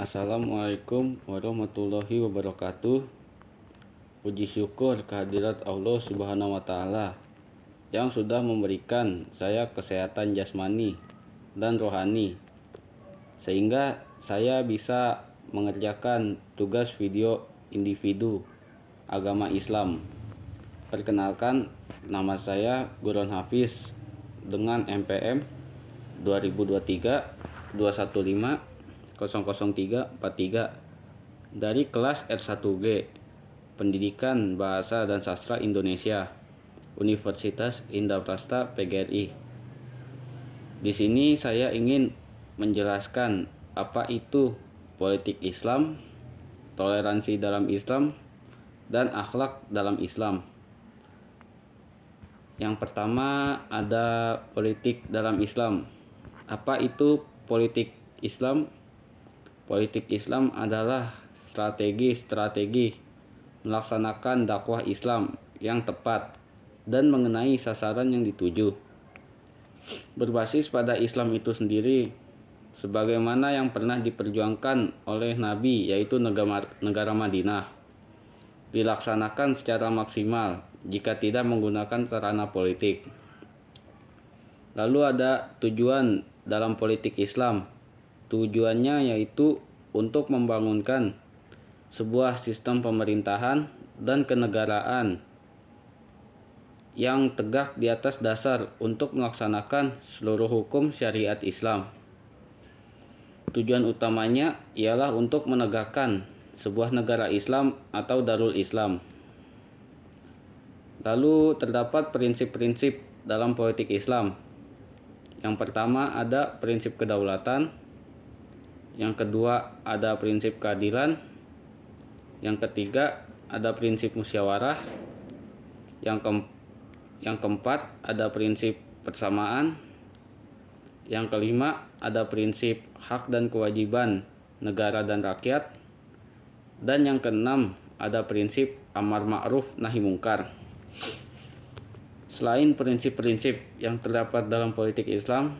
Assalamualaikum warahmatullahi wabarakatuh. Puji syukur kehadirat Allah Subhanahu wa Ta'ala yang sudah memberikan saya kesehatan jasmani dan rohani, sehingga saya bisa mengerjakan tugas video individu agama Islam. Perkenalkan, nama saya Guron Hafiz dengan MPM 2023 215 00343 dari kelas R1G Pendidikan Bahasa dan Sastra Indonesia, Universitas Indraprasta PGRI. Di sini saya ingin menjelaskan apa itu politik Islam, toleransi dalam Islam, dan akhlak dalam Islam. Yang pertama ada politik dalam Islam. Apa itu politik Islam? Politik Islam adalah strategi melaksanakan dakwah Islam yang tepat dan mengenai sasaran yang dituju. Berbasis pada Islam itu sendiri, sebagaimana yang pernah diperjuangkan oleh Nabi, yaitu negara Madinah, dilaksanakan secara maksimal jika tidak menggunakan sarana politik. Lalu ada tujuan dalam politik Islam. Tujuannya yaitu untuk membangunkan sebuah sistem pemerintahan dan kenegaraan yang tegak di atas dasar untuk melaksanakan seluruh hukum syariat Islam. Tujuan utamanya ialah untuk menegakkan sebuah negara Islam atau Darul Islam. Lalu terdapat prinsip-prinsip dalam politik Islam. Yang pertama ada prinsip kedaulatan. Yang kedua ada prinsip keadilan. Yang ketiga ada prinsip musyawarah. Yang keempat ada prinsip persamaan. Yang kelima ada prinsip hak dan kewajiban negara dan rakyat. Dan yang keenam ada prinsip amar ma'ruf nahi mungkar. Selain prinsip-prinsip yang terdapat dalam politik Islam,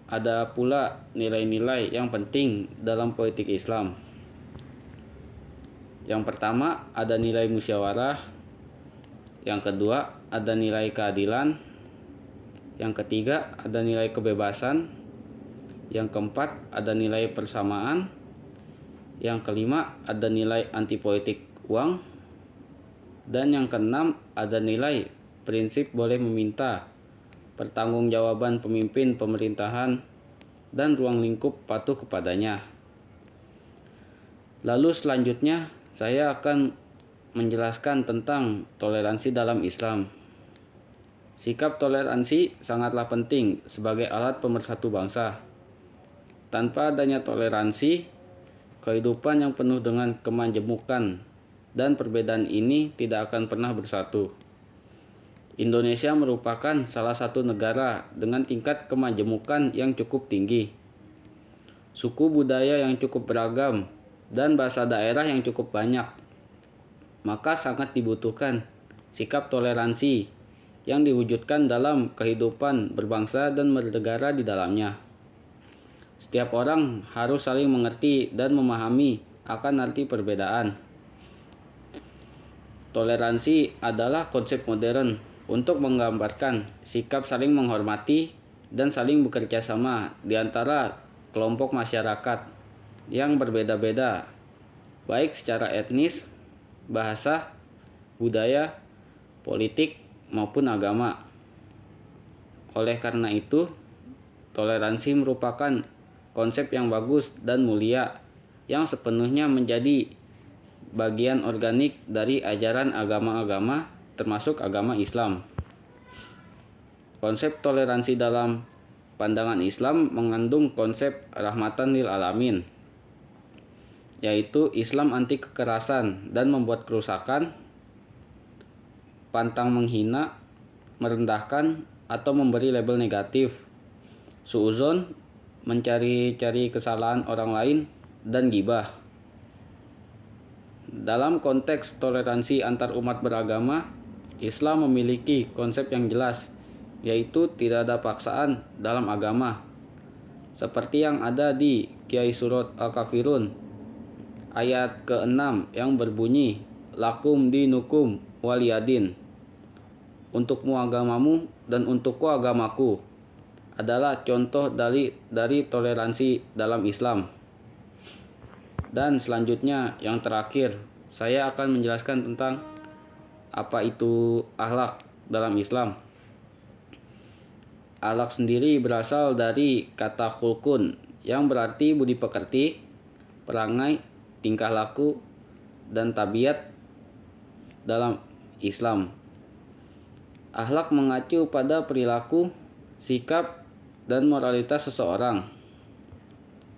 ada pula nilai-nilai yang penting dalam politik Islam. Yang pertama ada nilai musyawarah. Yang kedua ada nilai keadilan. Yang ketiga ada nilai kebebasan. Yang keempat ada nilai persamaan. Yang kelima ada nilai anti politik uang. Dan yang keenam ada nilai prinsip boleh meminta, pertanggungjawaban pemimpin pemerintahan, dan ruang lingkup patuh kepadanya. Lalu selanjutnya saya akan menjelaskan tentang toleransi dalam Islam. Sikap toleransi sangatlah penting sebagai alat pemersatu bangsa. Tanpa adanya toleransi, kehidupan yang penuh dengan kemajemukan dan perbedaan ini tidak akan pernah bersatu. Indonesia merupakan salah satu negara dengan tingkat kemajemukan yang cukup tinggi, suku budaya yang cukup beragam, dan bahasa daerah yang cukup banyak. Maka sangat dibutuhkan sikap toleransi yang diwujudkan dalam kehidupan berbangsa dan bernegara di dalamnya. Setiap orang harus saling mengerti dan memahami akan arti perbedaan. Toleransi adalah konsep modern untuk menggambarkan sikap saling menghormati dan saling bekerja sama di antara kelompok masyarakat yang berbeda-beda, baik secara etnis, bahasa, budaya, politik, maupun agama. Oleh karena itu, toleransi merupakan konsep yang bagus dan mulia yang sepenuhnya menjadi bagian organik dari ajaran agama-agama termasuk agama Islam. Konsep toleransi dalam pandangan Islam mengandung konsep rahmatan lil alamin, yaitu Islam anti kekerasan dan membuat kerusakan, pantang menghina, merendahkan, atau memberi label negatif, suudzon, mencari-cari kesalahan orang lain, dan ghibah. Dalam konteks toleransi antar umat beragama, Islam memiliki konsep yang jelas, yaitu tidak ada paksaan dalam agama, seperti yang ada di Kiai Surat Al-Kafirun ayat ke-6 yang berbunyi lakum dinukum waliyadin, untukmu agamamu dan untukku agamaku, adalah contoh dari toleransi dalam Islam. Dan selanjutnya yang terakhir, saya akan menjelaskan tentang apa itu akhlak dalam Islam. Akhlak sendiri berasal dari kata khulqun yang berarti budi pekerti, perangai, tingkah laku, dan tabiat dalam Islam. Akhlak mengacu pada perilaku, sikap, dan moralitas seseorang.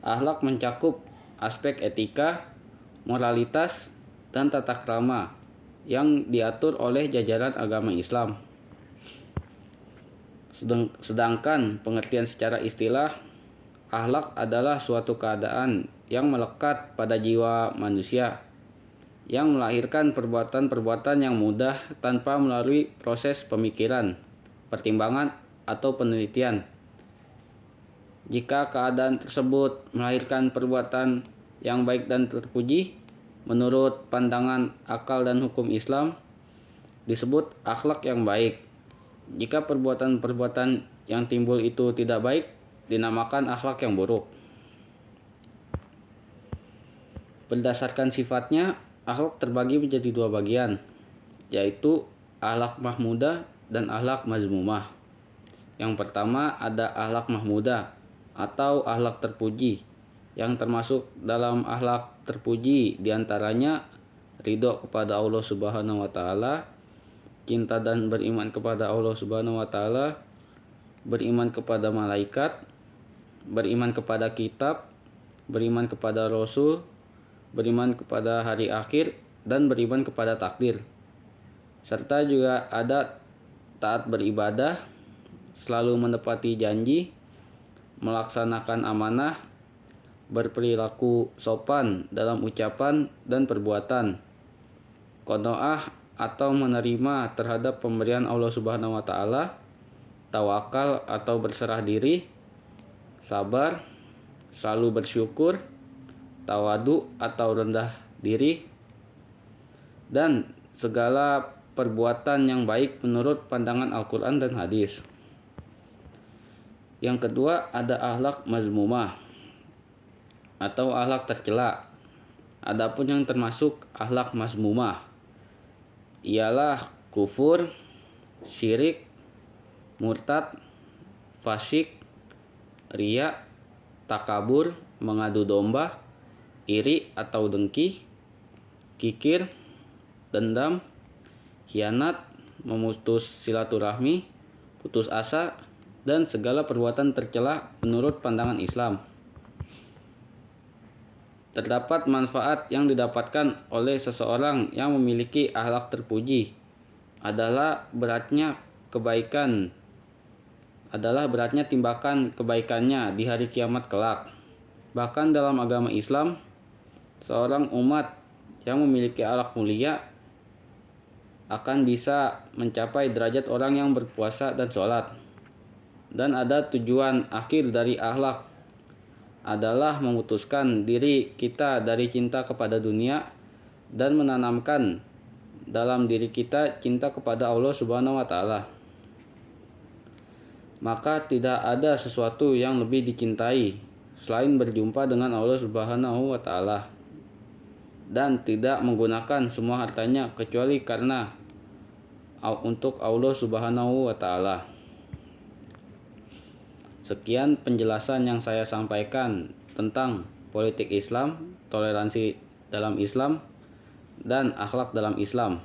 Akhlak mencakup aspek etika, moralitas, dan tata krama yang diatur oleh jajaran agama Islam. Sedangkan pengertian secara istilah, akhlak adalah suatu keadaan yang melekat pada jiwa manusia, yang melahirkan perbuatan-perbuatan yang mudah tanpa melalui proses pemikiran, pertimbangan, atau penelitian. Jika keadaan tersebut melahirkan perbuatan yang baik dan terpuji, menurut pandangan akal dan hukum Islam, disebut akhlak yang baik. Jika perbuatan-perbuatan yang timbul itu tidak baik, dinamakan akhlak yang buruk. Berdasarkan sifatnya, akhlak terbagi menjadi dua bagian, yaitu akhlak mahmudah dan akhlak mazmumah. Yang pertama ada akhlak mahmudah atau akhlak terpuji, yang termasuk dalam akhlak terpuji diantaranya ridho kepada Allah Subhanahu wa Ta'ala, cinta dan beriman kepada Allah Subhanahu wa Ta'ala, beriman kepada malaikat, beriman kepada kitab, beriman kepada Rasul, beriman kepada hari akhir, dan beriman kepada takdir. Serta juga ada taat beribadah, selalu menepati janji, melaksanakan amanah, berperilaku sopan dalam ucapan dan perbuatan, qanaah atau menerima terhadap pemberian Allah Subhanahu wa Ta'ala, tawakal atau berserah diri, sabar, selalu bersyukur, tawadu atau rendah diri, dan segala perbuatan yang baik menurut pandangan Al-Quran dan hadis. Yang kedua ada akhlak mazmumah atau akhlak tercela. Adapun yang termasuk akhlak mazmumah ialah kufur, syirik, murtad, fasik, riya, takabur, mengadu domba, iri atau dengki, kikir, dendam, khianat, memutus silaturahmi, putus asa, dan segala perbuatan tercela menurut pandangan Islam. Terdapat manfaat yang didapatkan oleh seseorang yang memiliki akhlak terpuji adalah beratnya timbakan kebaikannya di hari kiamat kelak. Bahkan dalam agama Islam, seorang umat yang memiliki akhlak mulia akan bisa mencapai derajat orang yang berpuasa dan sholat. Dan ada tujuan akhir dari akhlak adalah memutuskan diri kita dari cinta kepada dunia dan menanamkan dalam diri kita cinta kepada Allah Subhanahu wa Ta'ala. Maka tidak ada sesuatu yang lebih dicintai selain berjumpa dengan Allah Subhanahu wa Ta'ala, dan tidak menggunakan semua hartanya kecuali karena untuk Allah Subhanahu wa Ta'ala. Sekian penjelasan yang saya sampaikan tentang politik Islam, toleransi dalam Islam, dan akhlak dalam Islam.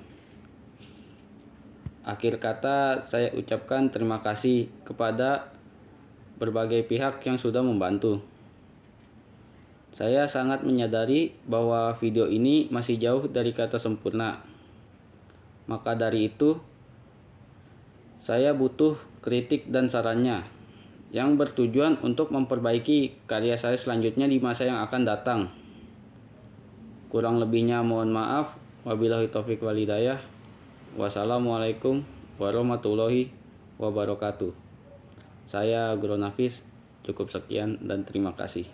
Akhir kata, saya ucapkan terima kasih kepada berbagai pihak yang sudah membantu. Saya sangat menyadari bahwa video ini masih jauh dari kata sempurna. Maka dari itu, saya butuh kritik dan sarannya yang bertujuan untuk memperbaiki karya saya selanjutnya di masa yang akan datang. Kurang lebihnya mohon maaf. Wabillahi taufiq wal hidayah. Wassalamualaikum warahmatullahi wabarakatuh. Saya Guru Nafis, cukup sekian dan terima kasih.